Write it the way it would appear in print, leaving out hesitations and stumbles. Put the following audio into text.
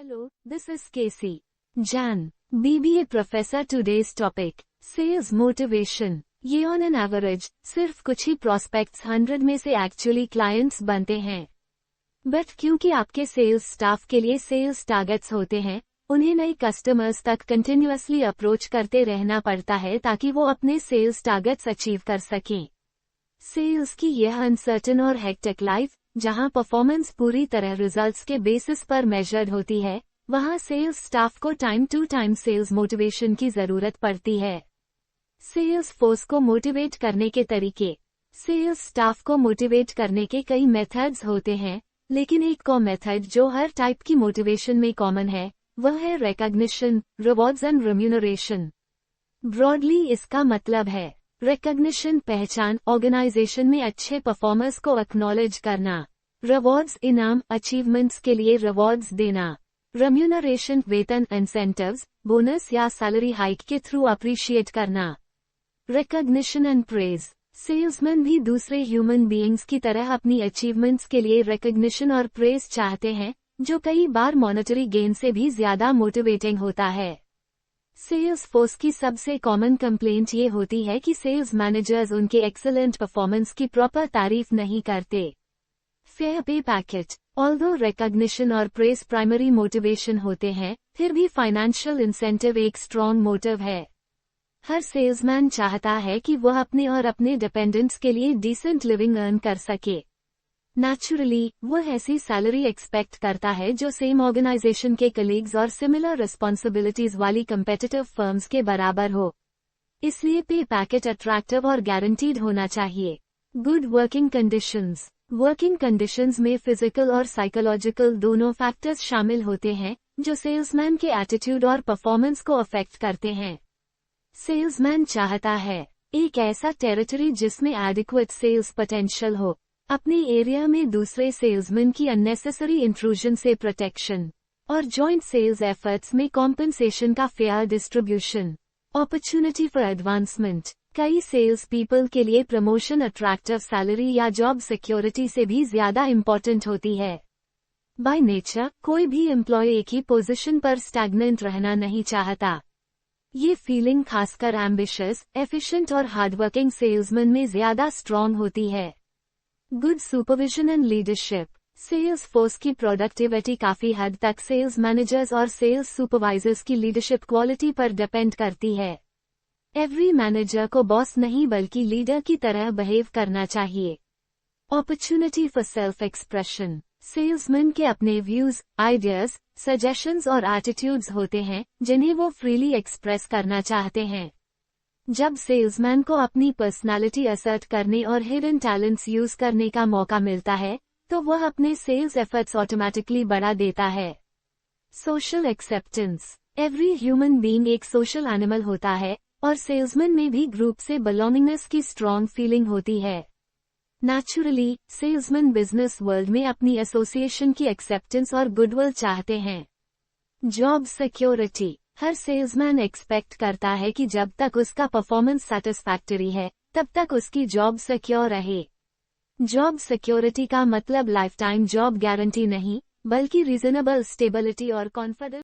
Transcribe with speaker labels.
Speaker 1: Hello, this is Casey Jan, BBA professor. Today's topic, sales motivation. ये on an average, सिर्फ कुछ ही prospects 100 में से actually clients बनते हैं। बट क्योंकि आपके सेल्स स्टाफ के लिए सेल्स टारगेट्स होते हैं, उन्हें नए कस्टमर्स तक कंटिन्यूअसली अप्रोच करते रहना पड़ता है ताकि वो अपने सेल्स टारगेट्स अचीव कर सकें। सेल्स की यह अनसर्टेन और हेक्टिक लाइफ, जहां परफॉर्मेंस पूरी तरह रिजल्ट्स के बेसिस पर मेजर्ड होती है, वहां सेल्स स्टाफ को time to time sales motivation की जरूरत पड़ती है। सेल्स फोर्स को मोटिवेट करने के तरीके। सेल्स स्टाफ को मोटिवेट करने के कई मेथड्स होते हैं, लेकिन एक को मेथड जो हर टाइप की मोटिवेशन में कॉमन है, वह है recognition, rewards and remuneration. Broadly इसका मतलब है रिकॉग्निशन, पहचान, ऑर्गेनाइजेशन में अच्छे परफॉर्मर्स को एक्नॉलेज करना। रिवॉर्ड्स, इनाम, अचीवमेंट्स के लिए रिवॉर्ड्स देना। रेम्यूनरेशन, वेतन, इंसेंटिव्स, बोनस या सैलरी हाइक के थ्रू अप्रिशिएट करना। Recognition and praise. सेल्समैन भी दूसरे ह्यूमन बीइंग्स की तरह अपनी अचीवमेंट्स के लिए रिकॉग्निशन और प्रेज चाहते हैं, जो कई बार मॉनेटरी गेन से भी ज्यादा मोटिवेटिंग होता है। सेल्स फोर्स की सबसे कॉमन कंप्लेंट ये होती है कि सेल्स मैनेजर्स उनके एक्सीलेंट परफॉर्मेंस की प्रॉपर तारीफ नहीं करते। फेयर पे पैकेट। ऑल्दो रिकॉग्निशन और प्रेज प्राइमरी मोटिवेशन होते हैं, फिर भी फाइनेंशियल इंसेंटिव एक स्ट्रॉन्ग मोटिव है। हर सेल्समैन चाहता है कि वह अपने और अपने डिपेंडेंट्स के लिए डिसेंट लिविंग अर्न कर सके। नेचुरली, वह ऐसी सैलरी एक्सपेक्ट करता है जो सेम ऑर्गेनाइजेशन के कलीग्स और सिमिलर रिस्पॉन्सिबिलिटीज वाली कम्पिटिटिव फर्म्स के बराबर हो। इसलिए पे पैकेट अट्रैक्टिव और गारंटीड होना चाहिए। Good working conditions. Working conditions में फिजिकल और साइकोलॉजिकल दोनों फैक्टर्स शामिल होते हैं, जो सेल्समैन के एटीट्यूड और परफॉर्मेंस को अफेक्ट करते हैं। सेल्समैन चाहता है एक ऐसा टेरिटरी जिसमें एडिक्वेट सेल्स पोटेंशियल हो, अपने एरिया में दूसरे सेल्समैन की अननेसेसरी इंट्रूजन से प्रोटेक्शन, और जॉइंट सेल्स एफर्ट्स में कॉम्पेंसेशन का fair distribution. Opportunity for advancement. कई सेल्स पीपल के लिए प्रमोशन अट्रैक्टिव सैलरी या जॉब सिक्योरिटी से भी ज्यादा इम्पोर्टेंट होती है। बाय नेचर, कोई भी एम्प्लॉय एक ही पोजीशन पर स्टैग्नेंट रहना नहीं चाहता। ये फीलिंग खासकर एम्बिशियस, एफिशिएंट और हार्डवर्किंग सेल्समैन में ज्यादा स्ट्रॉन्ग होती है। Good supervision and leadership. Sales force की प्रोडक्टिविटी काफी हद तक सेल्स मैनेजर्स और सेल्स सुपरवाइजर्स की लीडरशिप क्वालिटी पर डिपेंड करती है। एवरी मैनेजर को बॉस नहीं बल्कि लीडर की तरह बिहेव करना चाहिए। Opportunity for self expression. Salesman के अपने व्यूज, आइडियाज, सजेशंस और एटीट्यूड्स होते हैं, जिन्हें वो फ्रीली एक्सप्रेस करना चाहते हैं। जब सेल्समैन को अपनी पर्सनालिटी असर्ट करने और हिडन टैलेंट्स यूज करने का मौका मिलता है, तो वह अपने सेल्स एफर्ट्स ऑटोमेटिकली बढ़ा देता है। Social acceptance. Every human being एक सोशल एनिमल होता है, और सेल्समैन में भी ग्रुप से बिलोंगिंगनेस की स्ट्रॉन्ग फीलिंग होती है। नेचुरली, सेल्समैन बिजनेस वर्ल्ड में अपनी एसोसिएशन की एक्सेप्टेंस और गुडविल चाहते हैं। Job security. हर सेल्समैन एक्सपेक्ट करता है कि जब तक उसका परफॉर्मेंस सेटिस्फैक्टरी है, तब तक उसकी जॉब सिक्योर रहे। जॉब सिक्योरिटी का मतलब लाइफ टाइम जॉब गारंटी नहीं, बल्कि रीजनेबल स्टेबिलिटी और कॉन्फिडेंस